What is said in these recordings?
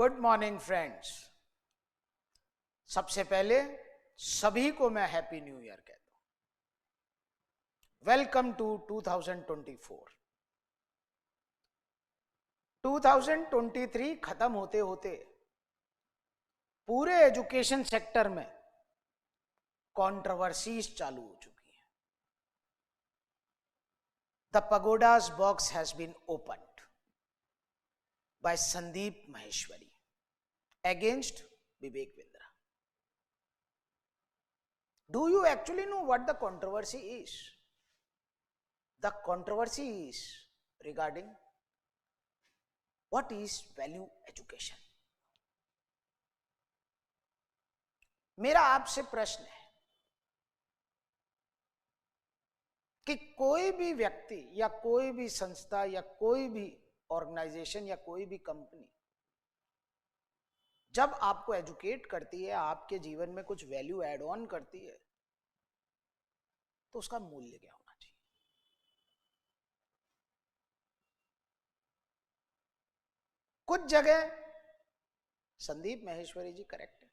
Good morning friends. सबसे पहले सभी को मैं हैप्पी न्यू ईयर कहता हूं। Welcome to 2024। 2023 खत्म होते होते पूरे एजुकेशन सेक्टर में कंट्रोवर्सीज चालू हो चुकी हैं। The Pandora's box has been opened by Sandeep Maheshwari against Vivek Bindra. Do you actually know what the controversy is? The controversy is regarding what is value education. मेरा आपसे प्रश्न है कि कोई भी व्यक्ति या कोई भी संस्था या कोई भी ऑर्गेनाइजेशन या कोई भी कंपनी जब आपको एजुकेट करती है, आपके जीवन में कुछ वैल्यू ऐड ऑन करती है, तो उसका मूल्य क्या होना चाहिए? कुछ जगह संदीप माहेश्वरी जी करेक्ट है।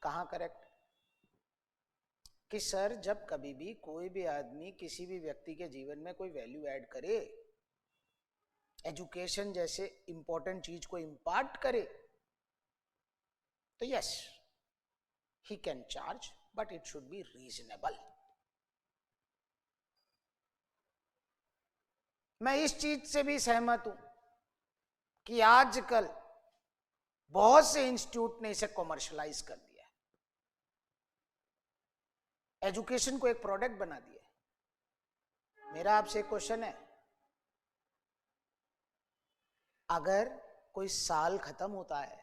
कहां करेक्ट? कि सर, जब कभी भी कोई भी आदमी किसी भी व्यक्ति के जीवन में कोई वैल्यू ऐड करे, एजुकेशन जैसे इंपॉर्टेंट चीज को इंपार्ट करे, तो yes, he can charge, but it should be reasonable. मैं इस चीज से भी सहमत हूं कि आजकल बहुत से इंस्टीट्यूट ने इसे कॉमर्शलाइज कर दिया है, एजुकेशन को एक प्रोडक्ट बना दिया है। मेरा आपसे एक क्वेश्चन है, अगर कोई साल खत्म होता है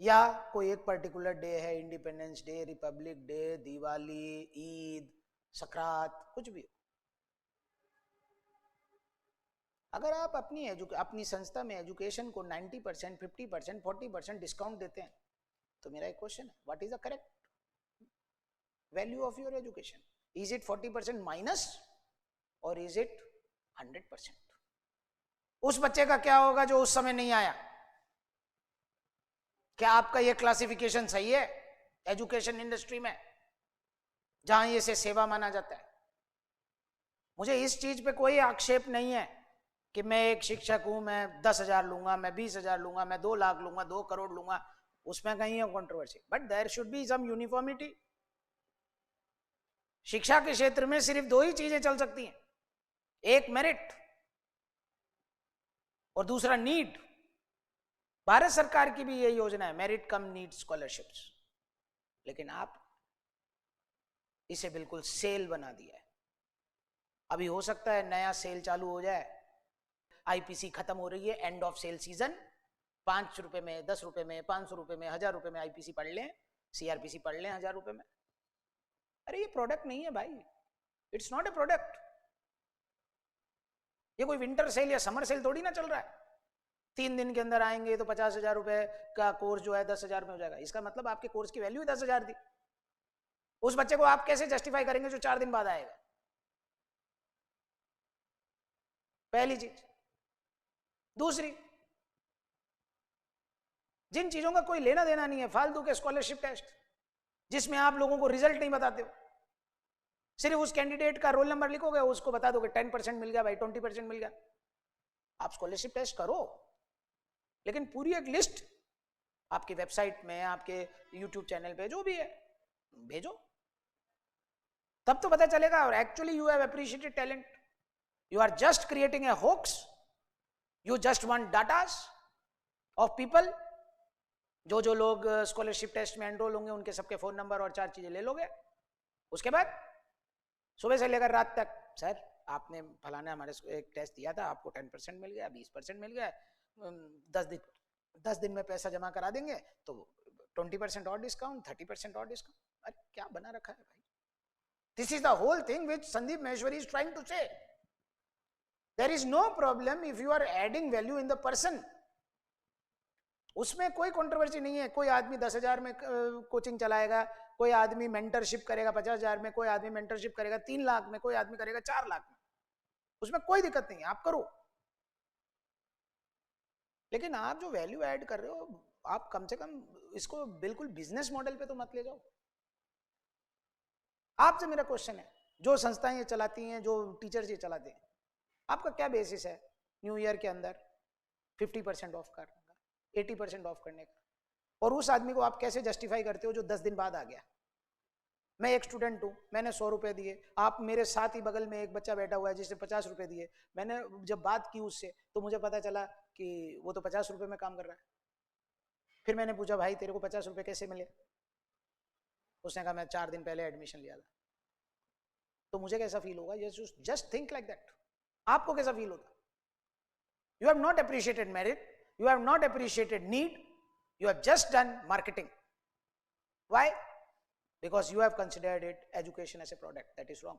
या कोई एक पर्टिकुलर डे है, Independence Day, Republic Day, Diwali, Eid, Sakrat, कुछ भी, अगर आप अपनी संस्था में एजुकेशन को 90%, 50%, 40% डिस्काउंट देते हैं, तो मेरा एक क्वेश्चन है, what is the correct value of your education? Is it 40% minus और इज इट 100%? उस बच्चे का क्या होगा जो उस समय नहीं आया? क्या आपका यह क्लासिफिकेशन सही है एजुकेशन इंडस्ट्री में, जहां ये से सेवा माना जाता है? मुझे इस चीज पे कोई आक्षेप नहीं है कि मैं एक शिक्षक हूं, मैं 10,000 लूंगा, मैं 20,000 लूंगा, मैं 2 लाख लूंगा, 2 करोड़ लूंगा, उसमें कहीं है controversy. But there should be some uniformity. शिक्षा के क्षेत्र में सिर्फ 2 ही चीजें चल सकती हैं, एक मेरिट और दूसरा नीड। भारत सरकार की भी यही योजना है, मेरिट कम नीड स्कॉलरशिप्स, लेकिन आप इसे बिल्कुल सेल बना दिया है। अभी हो सकता है नया सेल चालू हो जाए, आईपीसी खत्म हो रही है, एंड ऑफ सेल सीजन, 5 रुपए में, 10 रुपए में, 500 रुपए में, 1000 रुपए में आईपीसी पढ़ लें, सीआरपीसी पढ़ लें 1000 रुपए में। अरे ये प्रोडक्ट नहीं है भाई, इट्स नॉट ए प्रोडक्ट। ये कोई विंटर सेल या समर सेल थोड़ी ना चल रहा है। 3 दिन के अंदर आएंगे तो 50,000 रुपए का कोर्स जो है 10,000 में हो जाएगा। इसका मतलब आपके कोर्स की वैल्यू 10,000 थी। उस बच्चे को आप कैसे जस्टिफाई करेंगे जो 4 दिन बाद आएगा? पहली चीज। दूसरी, जिन चीजों का कोई लेना देना नहीं है, फालतू के स्कॉलरशिप टेस्ट जिसमें आप लोगों को रिजल्ट नहीं बताते हो, सिर्फ उस कैंडिडेट का रोल नंबर लिखोगे, उसको बता दोगे 10% मिल गया भाई, 20% मिल गया। आप स्कॉलरशिप टेस्ट करो, लेकिन पूरी एक लिस्ट आपकी वेबसाइट में, आपके यूट्यूब चैनल पे, जो भी है, भेजो, तब तो पता चलेगा। और actually you have appreciated talent, you are just creating a hoax, you just want datas of people. जो लोग स्कॉलरशिप टेस्ट में एनरोल होंगे, उनके सबके फोन नंबर और 4 चीजें ले लोगे। उसके बाद सुबह से लेकर रात तक, सर आपने फलाना हमारे एक टेस्ट दिया था, आपको 10% मिल गया, 20% मिल गया, 10 दिन में पैसा जमा करा देंगे तो 20% और डिस्काउंट, 30% और डिस्काउंट। अरे क्या बना रखा है भाई? This is the whole thing which Sandeep Maheshwari is trying to say. There is no problem if you are adding value in the person, उसमें कोई कंट्रोवर्सी नहीं है। कोई आदमी 10,000 में कोचिंग चलाएगा, कोई आदमी मेंटरशिप करेगा 50,000 में, कोई आदमी मेंटरशिप करेगा 3 लाख में, कोई आदमी करेगा 4 लाख में, उसमें कोई दिक्कत नहीं है, आप करो। लेकिन आप जो वैल्यू ऐड कर रहे हो, आप कम से कम इसको बिल्कुल बिजनेस मॉडल पे तो मत ले जाओ। आपसे मेरा क्वेश्चन है, जो संस्थाएं ये चलाती हैं, जो टीचर्स ये चलाते हैं, आपका क्या बेसिस है न्यू ईयर के अंदर 50% ऑफ करने का, 80% ऑफ करने का? और उस आदमी को आप कैसे जस्टिफाई करते हो जो 10 दिन बाद आ गया? मैं एक स्टूडेंट हूँ, मैंने 100 रुपए दिए, आप मेरे साथ ही बगल में एक बच्चा बैठा हुआ है जिसने 50 रुपए दिए, मैंने जब बात की उससे तो मुझे पता चला कि वो तो 50 रुपए में काम कर रहा है। फिर मैंने पूछा, भाई तेरे को 50 रुपए कैसे मिले? उसने कहा मैं 4 दिन पहले एडमिशन लिया था। तो मुझे कैसा फील होगा? Just think like that. आपको कैसा फील होगा? You have not appreciated merit, you have not appreciated need, you have just done marketing. Why? Because you have considered it education as a product. That is wrong.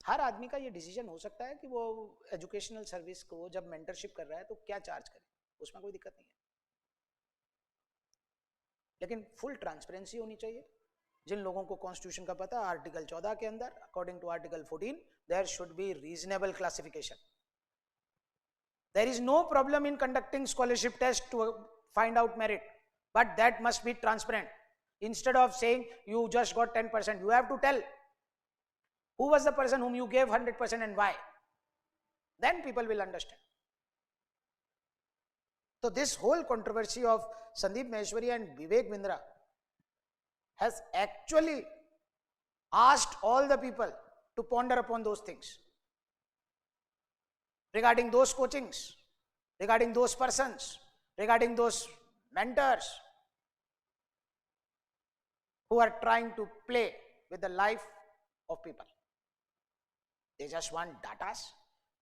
हर आदमी का ये decision हो सकता है कि वो एजुकेशनल सर्विस को जब मेंटरशिप कर रहा है तो क्या चार्ज करे, उसमें कोई दिक्कत नहीं है। लेकिन फुल ट्रांसपेरेंसी होनी चाहिए। जिन लोगों को कॉन्स्टिट्यूशन का पता, आर्टिकल 14 के अंदर according to article 14 there should be reasonable classification. There is no problem in conducting scholarship test to find out merit, but that must be transparent. Instead of saying you just got 10%, you have to tell who was the person whom you gave 100% and why. Then people will understand. So this whole controversy of Sandeep Maheshwari and Vivek Bindra has actually asked all the people to ponder upon those things. Regarding those coachings, regarding those persons, regarding those mentors who are trying to play with the life of people. They just want datas,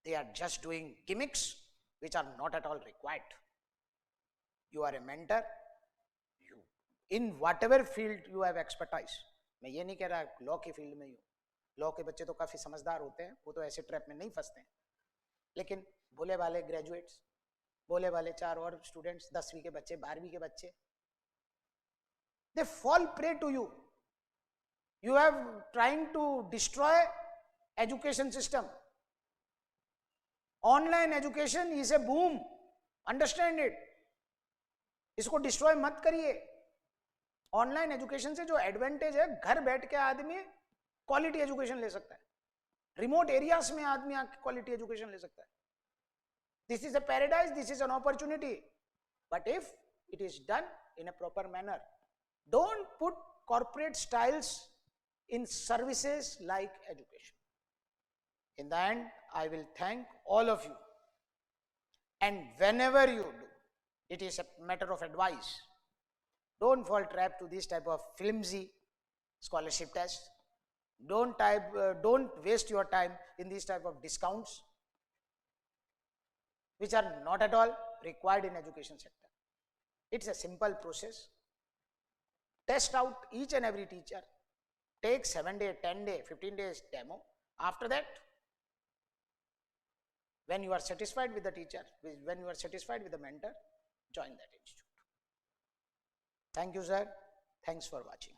they are just doing gimmicks which are not at all required. You are a mentor, you, in whatever field you have expertise. मैं ये नहीं कह रहा law की field में ही हूँ, law के बच्चे तो काफी समझदार होते हैं, वो तो ऐसे ट्रैप में नहीं फंसते हैं। लेकिन भोले वाले ग्रेजुएट्स, भोले वाले 4 और स्टूडेंट्स, 10वीं के बच्चे, 12वीं के बच्चे, they fall prey to you. You have trying to destroy education system. Online education is a boom. Understand it. इसको डिस्ट्रॉय मत करिए। ऑनलाइन एजुकेशन से जो एडवांटेज है, घर बैठ के आदमी क्वालिटी एजुकेशन ले सकता है, रिमोट एरियाज में आदमी आके क्वालिटी एजुकेशन ले सकता है। This is a paradise, this is an opportunity, but if it is done in a proper manner, don't put corporate styles in services like education. In the and I will thank all of you, and whenever you do, it is a matter of advice, don't fall trap to this type of flimsy scholarship test. Don't waste your time in these type of discounts which are not at all required in education sector. It's a simple process. Test out each and every teacher, take 7 day, 10 day, 15 days demo. After that, when you are satisfied with the teacher, when you are satisfied with the mentor, join that institute. Thank you, sir. Thanks for watching.